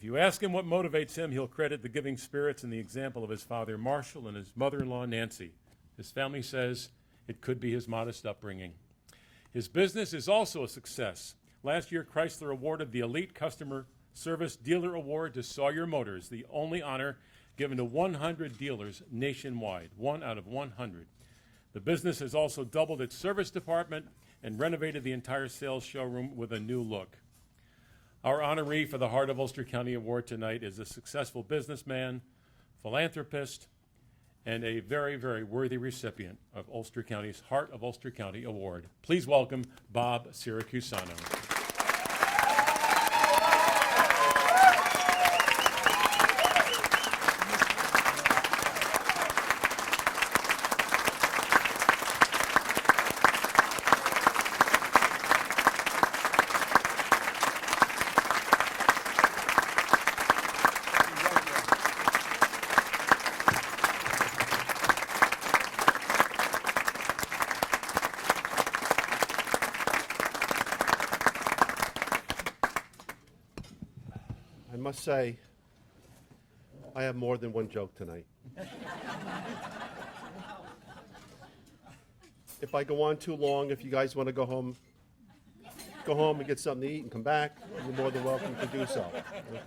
If you ask him what motivates him, he'll credit the giving spirits and the example of his father, Marshall, and his mother-in-law, Nancy. His family says it could be his modest upbringing. His business is also a success. Last year, Chrysler awarded the Elite Customer Service Dealer Award to Sawyer Motors, the only honor given to 100 dealers nationwide, 1 out of 100. The business has also doubled its service department and renovated the entire sales showroom with a new look. Our honoree for the Heart of Ulster County Award tonight is a successful businessman, philanthropist, and a very, very worthy recipient of Ulster County's Heart of Ulster County Award. Please welcome Bob Siracusano. I must say, I have more than one joke tonight. If I go on too long, if you guys want to go home and get something to eat and come back, you're more than welcome to do so,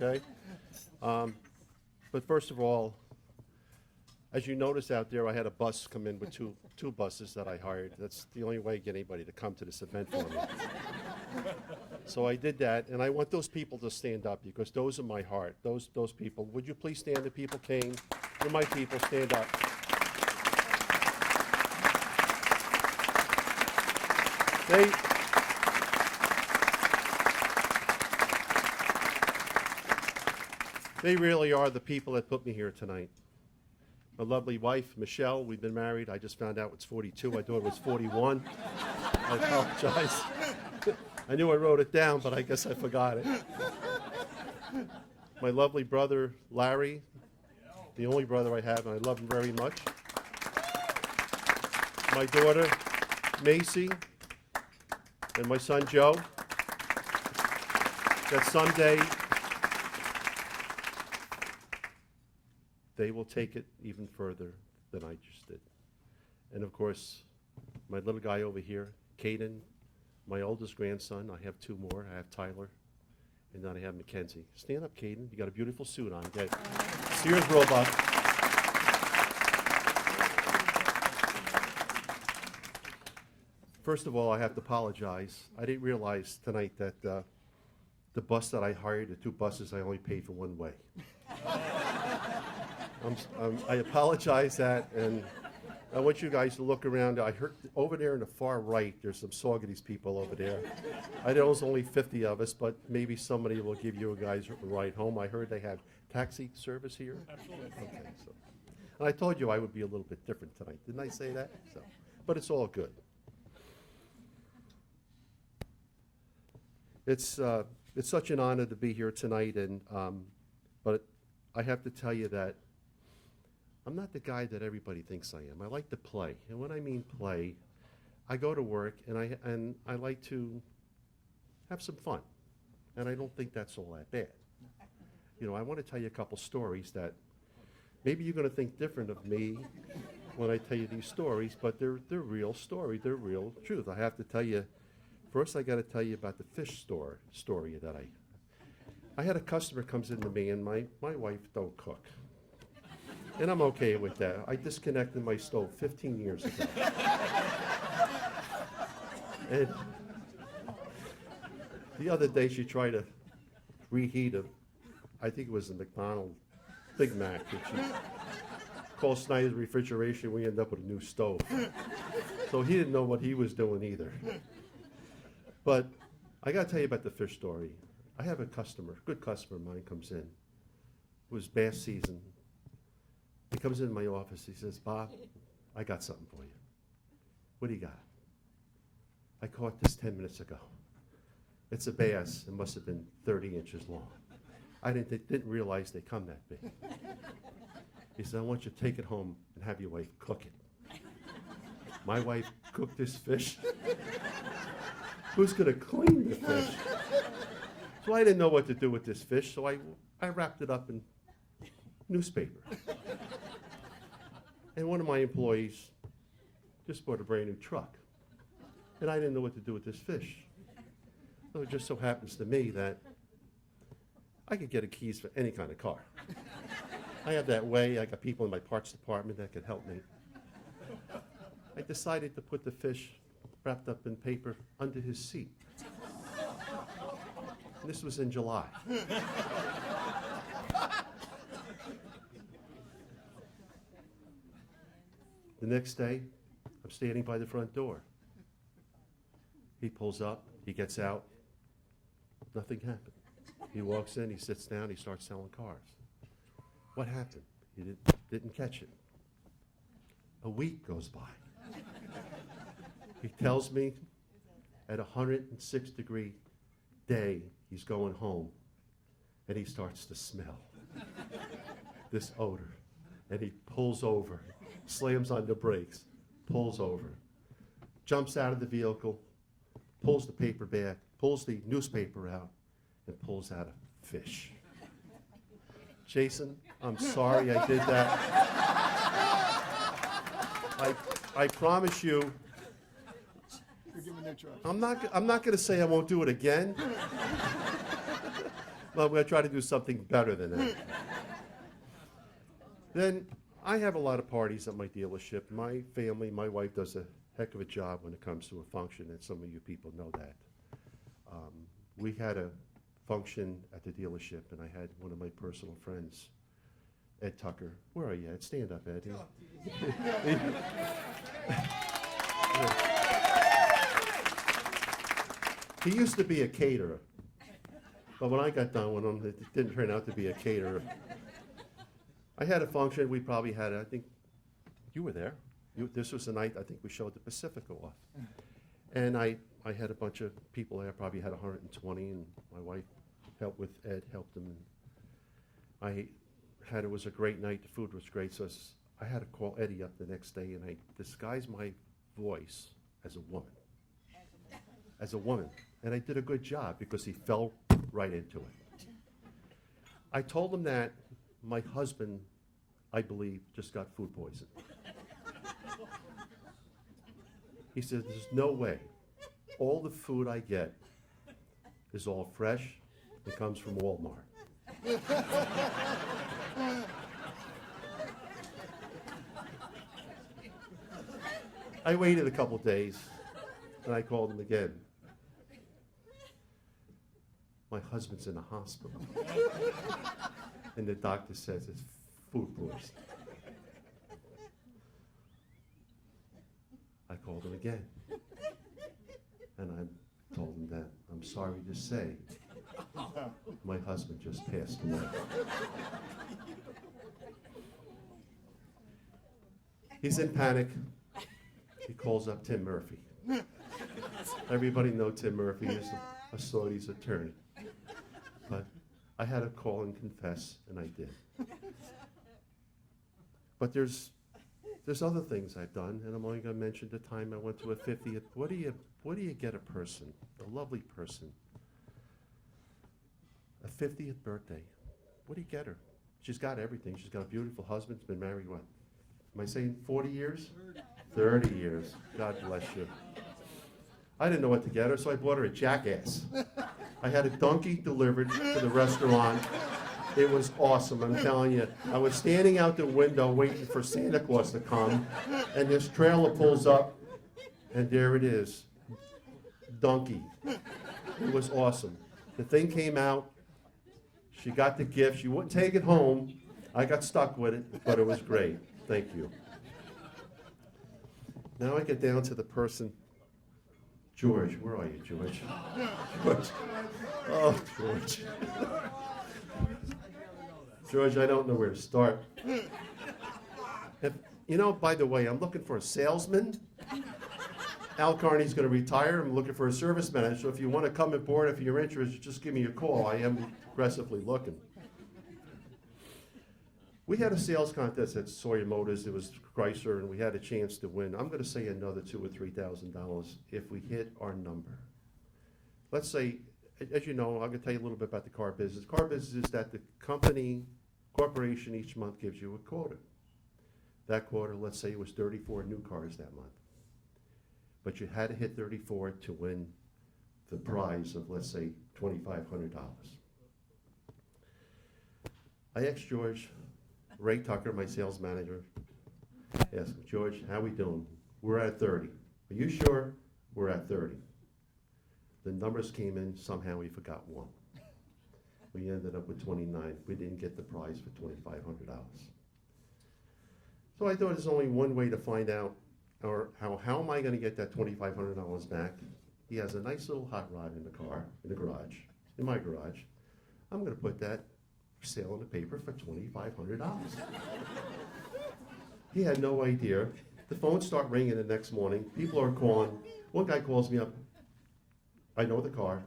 okay? But first of all, as you notice out there, I had a bus come in with two buses that I hired. That's the only way to get anybody to come to this event for me. So I did that, and I want those people to stand up because those are my heart. Those people. Would you please stand, the people came? You're my people. Stand up. They really are the people that put me here tonight. My lovely wife, Michelle, we've been married. I just found out it's 42. I thought it was 41. I apologize. I knew I wrote it down, but I guess I forgot it. My lovely brother, Larry, the only brother I have, and I love him very much. My daughter, Macy, and my son, Joe. That someday they will take it even further than I just did. And of course, my little guy over here, Caden, my oldest grandson. I have two more. I have Tyler, and then I have Mackenzie. Stand up, Caden. You got a beautiful suit on. Get Sears Roebuck. First of all, I have to apologize. I didn't realize tonight that the bus that I hired, the two buses, I only paid for one way. I apologize that, and I want you guys to look around. I heard over there in the far right, there's some Saugerties people over there. I know there's only 50 of us, but maybe somebody will give you guys a ride home. I heard they have taxi service here. Absolutely. Okay, so. And I told you I would be a little bit different tonight. Didn't I say that? So, but it's all good. It's such an honor to be here tonight, and but I have to tell you that I'm not the guy that everybody thinks I am. I like to play, and when I mean play, I go to work and I like to have some fun, and I don't think that's all that bad. You know, I want to tell you a couple stories that maybe you're going to think different of me when I tell you these stories, but they're real story. They're real truth. I have to tell you. First, I got to tell you about the fish story that I had a customer comes into me, and my wife don't cook. And I'm okay with that. I disconnected my stove 15 years ago. And the other day she tried to reheat I think it was a McDonald's Big Mac, that she called Snyder's Refrigeration. We ended up with a new stove. So he didn't know what he was doing either. But I got to tell you about the fish story. I have a good customer of mine comes in. It was bass season. He comes in my office. He says, "Bob, I got something for you." "What do you got?" "I caught this 10 minutes ago. It's a bass. It must have been 30 inches long. I didn't realize they come that big." He said, "I want you to take it home and have your wife cook it." My wife cooked this fish. Who's going to clean the fish? So I didn't know what to do with this fish, so I I wrapped it up in newspaper. And one of my employees just bought a brand new truck. And I didn't know what to do with this fish. So it just so happens to me that I could get a keys for any kind of car. I have that way. I got people in my parts department that could help me. I decided to put the fish wrapped up in paper under his seat. And this was in July. The next day, I'm standing by the front door. He pulls up, he gets out, nothing happened. He walks in, he sits down, he starts selling cars. What happened? He didn't catch it. A week goes by. He tells me at 106-degree day, he's going home, and he starts to smell this odor. And he pulls over, slams on the brakes, pulls over, jumps out of the vehicle, pulls the paper bag, pulls the newspaper out, and pulls out a fish. Jason, I'm sorry I did that. I promise you, I'm not going to say I won't do it again, but I'm going to try to do something better than that. Then I have a lot of parties at my dealership. My family, my wife does a heck of a job when it comes to a function, and some of you people know that. We had a function at the dealership, and I had one of my personal friends, Ed Tucker. Where are you, Ed? Stand up, Ed. He used to be a caterer, but when I got done with him, it didn't turn out to be a caterer. I had a function, we probably had, I think, you were there. This was the night I think we showed the Pacifica off. And I had a bunch of people there, probably had 120, and my wife helped with Ed, helped him. And it was a great night, the food was great, so I had to call Eddie up the next day, and I disguised my voice as a woman. As a woman. And I did a good job because he fell right into it. I told him that my husband, I believe, just got food poisoning. He said, there's no way. All the food I get is all fresh. It comes from Walmart. I waited a couple days, and I called him again. My husband's in the hospital. And the doctor says it's food poisoning. I called him again. And I told him that I'm sorry to say my husband just passed away. He's in panic. He calls up Tim Murphy. Everybody knows Tim Murphy is a Saudi's attorney. But I had to call and confess, and I did. But there's other things I've done, and I'm only going to mention the time I went to a 50th. What do you get a person, a lovely person, a 50th birthday? What do you get her? She's got everything. She's got a beautiful husband. She's been married, what? Am I saying 40 years? 30 years. God bless you. I didn't know what to get her, so I bought her a Jackass. I had a donkey delivered to the restaurant. It was awesome, I'm telling you. I was standing out the window waiting for Santa Claus to come, and this trailer pulls up, and there it is. Donkey. It was awesome. The thing came out. She got the gift. She wouldn't take it home. I got stuck with it, but it was great. Thank you. Now I get down to the person. George, where are you, George? George. Oh, George. George, I don't know where to start. By the way, I'm looking for a salesman. Al Carney's going to retire. I'm looking for a service manager. So if you want to come aboard, if you're interested, just give me a call. I am aggressively looking. We had a sales contest at Sawyer Motors. It was Chrysler, and we had a chance to win. I'm going to say another $2,000 or $3,000 if we hit our number. Let's say as you know, I'm gonna tell you a little bit about the car business. Car business is that the corporation each month gives you a quota. That quota, let's say it was 34 new cars that month. But you had to hit 34 to win the prize of, let's say, $2,500. I asked George, Ray Tucker, my sales manager, asked him, George, how we doing? We're at 30. Are you sure? We're at 30. The numbers came in, somehow we forgot one. We ended up with 29. We didn't get the prize for $2,500. So I thought there's only one way to find out, or how am I gonna get that $2,500 back? He has a nice little hot rod in the car, in the garage, in my garage. I'm gonna put that for sale in the paper for $2,500. He had no idea. The phones start ringing the next morning. People are calling. One guy calls me up. I know the car.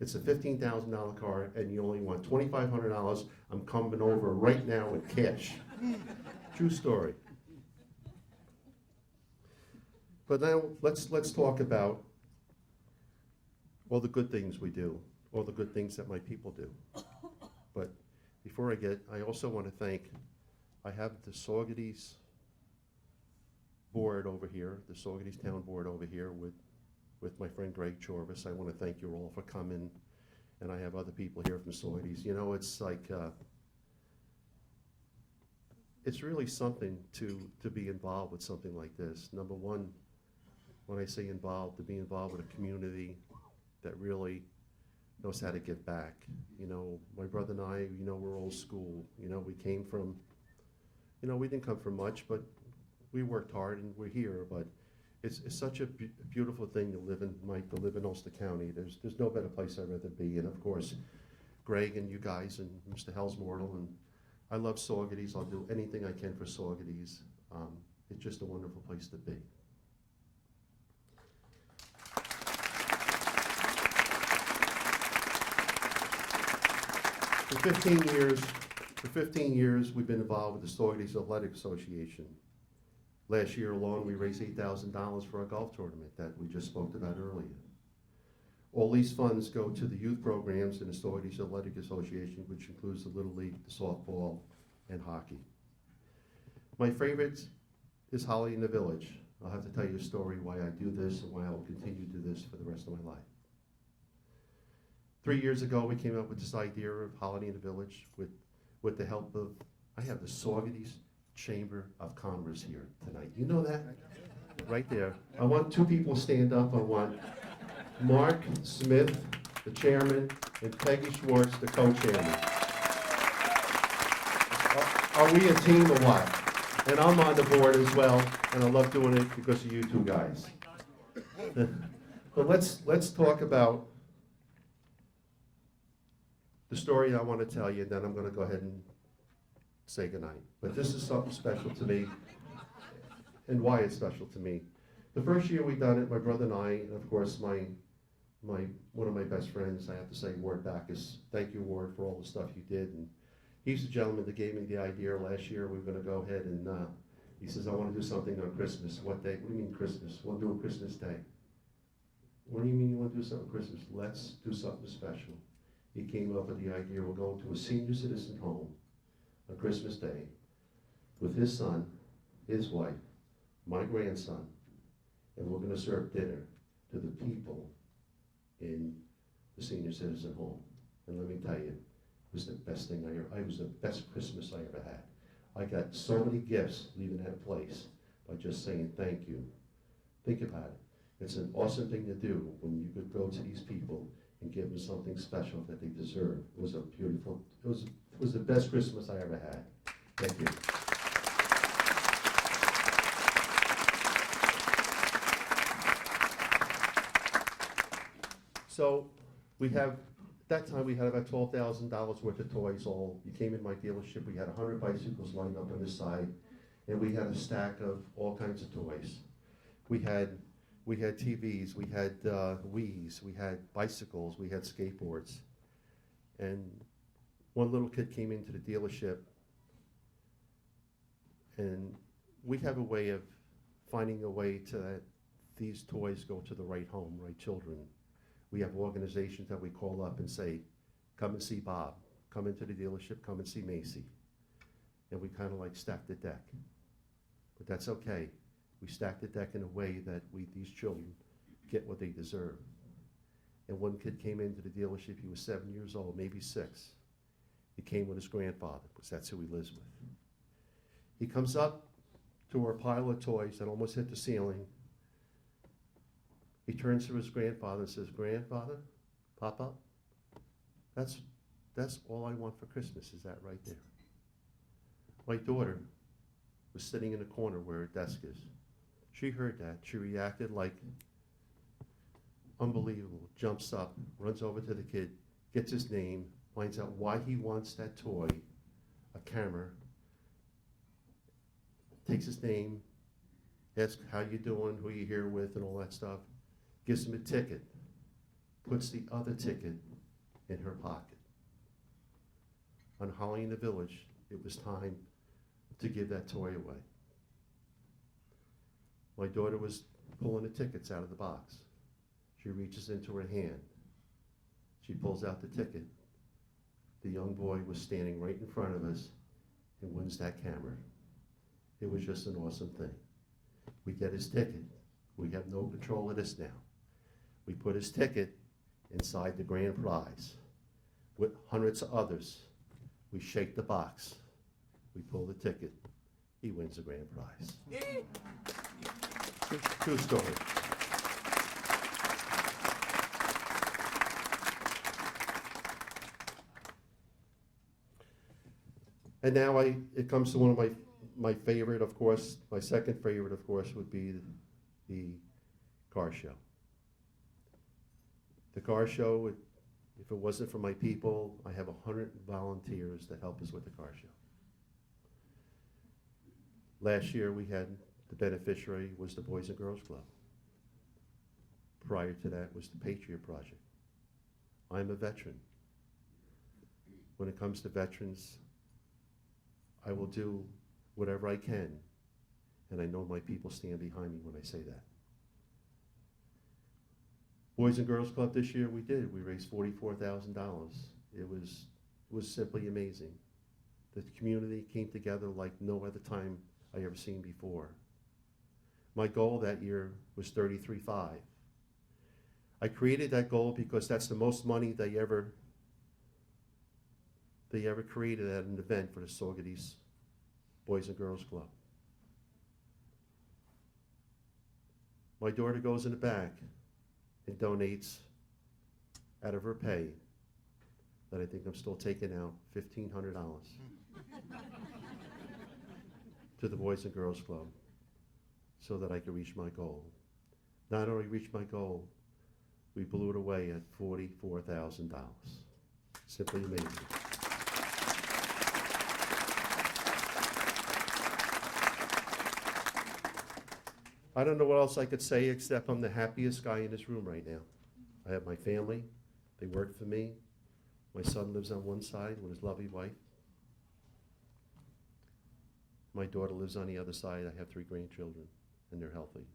It's a $15,000 car, and you only want $2,500. I'm coming over right now with cash. True story. But now let's talk about all the good things we do, all the good things that my people do. But before I also want to thank, I have the Saugerties board over here, the Saugerties Town board over here with my friend Greg Chorvis. I want to thank you all for coming, and I have other people here from Saugerties. You know, it's like, it's really something to be involved with something like this. Number one, when I say involved, to be involved with a community that really knows how to give back. You know, my brother and I, you know, we're old school. You know, we came from, you know, we didn't come from much, but we worked hard and we're here. But it's such a beautiful thing to live in, Mike, to live in Ulster County. There's no better place I'd rather be. And of course, Greg and you guys and Mr. Hellsmortal, and I love Saugerties. I'll do anything I can for Saugerties. It's just a wonderful place to be. For 15 years, we've been involved with the Saugerties Athletic Association. Last year alone, we raised $8,000 for our golf tournament that we just spoke about earlier. All these funds go to the youth programs in the Saugerties Athletic Association, which includes the Little League, the softball, and hockey. My favorite is Holly in the Village. I'll have to tell you a story why I do this and why I'll continue to do this for the rest of my life. 3 years ago, we came up with this idea of Holiday in the Village with the help of, I have the Saugerties Chamber of Commerce here tonight. You know that? Right there. I want two people to stand up. I want Mark Smith, the chairman, and Peggy Schwartz, the co-chairman. Are we a team or what? And I'm on the board as well, and I love doing it because of you two guys. But let's talk about the story I want to tell you, and then I'm going to go ahead and say goodnight. But this is something special to me, and why it's special to me. The first year we done it, my brother and I, and of course one of my best friends, I have to say, Ward Backus. Thank you, Ward, for all the stuff you did. And he's the gentleman that gave me the idea last year. We were going to go ahead and he says, I want to do something on Christmas. What day? What do you mean Christmas? We'll do a Christmas day. What do you mean you want to do something Christmas? Let's do something special. He came up with the idea, we're going to a senior citizen home on Christmas Day with his son, his wife, my grandson, and we're going to serve dinner to the people in the senior citizen home. And let me tell you, it was the best thing it was the best Christmas I ever had. I got so many gifts leaving that place by just saying thank you. Think about it. It's an awesome thing to do when you could go to these people and give them something special that they deserve. It was a beautiful, it was the best Christmas I ever had. Thank you. So we have, at that time we had about $12,000 worth of toys all. You came in my dealership, we had 100 bicycles lined up on the side, and we had a stack of all kinds of toys. We had TVs, we had Wiis, we had bicycles, we had skateboards. And one little kid came into the dealership, and we have a way of finding a way to that these toys go to the right home, right children. We have organizations that we call up and say, come and see Bob, come into the dealership, come and see Macy. And we kind of like stack the deck. But that's okay. We stack the deck in a way that these children get what they deserve. And one kid came into the dealership, he was 7 years old, maybe 6. He came with his grandfather, because that's who he lives with. He comes up to our pile of toys that almost hit the ceiling. He turns to his grandfather and says, "Grandfather, Papa, that's all I want for Christmas, is that right there." My daughter was sitting in the corner where her desk is. She heard that. She reacted like unbelievable, jumps up, runs over to the kid, gets his name, finds out why he wants that toy, a camera, takes his name, asks how you doing, who you here with, and all that stuff, gives him a ticket, puts the other ticket in her pocket. On Holly in the Village, it was time to give that toy away. My daughter was pulling the tickets out of the box. She reaches into her hand. She pulls out the ticket. The young boy was standing right in front of us and wins that camera. It was just an awesome thing. We get his ticket. We have no control of this now. We put his ticket inside the grand prize with hundreds of others. We shake the box. We pull the ticket. He wins the grand prize. True story. And now it comes to one of my favorite, of course, my second favorite, of course, would be the car show. The car show, if it wasn't for my people, I have 100 volunteers that help us with the car show. Last year we had, the beneficiary was the Boys and Girls Club. Prior to that was the Patriot Project. I'm a veteran. When it comes to veterans, I will do whatever I can, and I know my people stand behind me when I say that. Boys and Girls Club this year, we raised $44,000. It was simply amazing. The community came together like no other time I ever seen before. My goal that year was $33,500. I created that goal because that's the most money they ever created at an event for the Saugerties Boys and Girls Club. My daughter goes in the back and donates out of her pay, that I think I'm still taking out, $1,500 to the Boys and Girls Club so that I could reach my goal. Not only reach my goal, we blew it away at $44,000. Simply amazing. I don't know what else I could say except I'm the happiest guy in this room right now. I have my family, they work for me. My son lives on one side with his lovely wife. My daughter lives on the other side. I have 3 grandchildren, and they're healthy.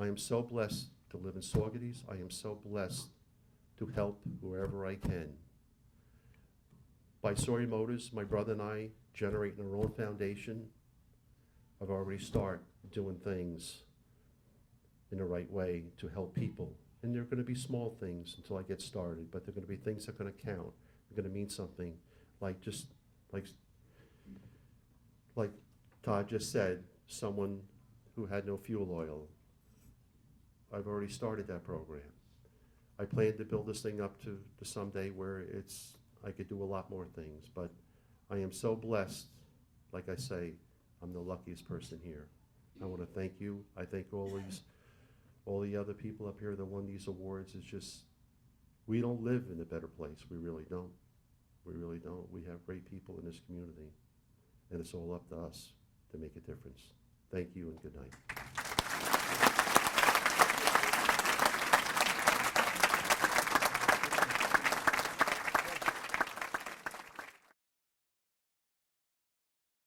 I am so blessed to live in Saugerties. I am so blessed to help wherever I can. By Sawyer Motors, my brother and I, generating our own foundation, I've already started doing things in the right way to help people. And they're going to be small things until I get started, but they're going to be things that are going to count. They're going to mean something, like Todd just said, someone who had no fuel oil. I've already started that program. I plan to build this thing up to someday where I could do a lot more things, but I am so blessed. Like I say, I'm the luckiest person here. I want to thank you. I thank all the other people up here that won these awards. It's just, we don't live in a better place. We really don't. We really don't. We have great people in this community, and it's all up to us to make a difference. Thank you and good night.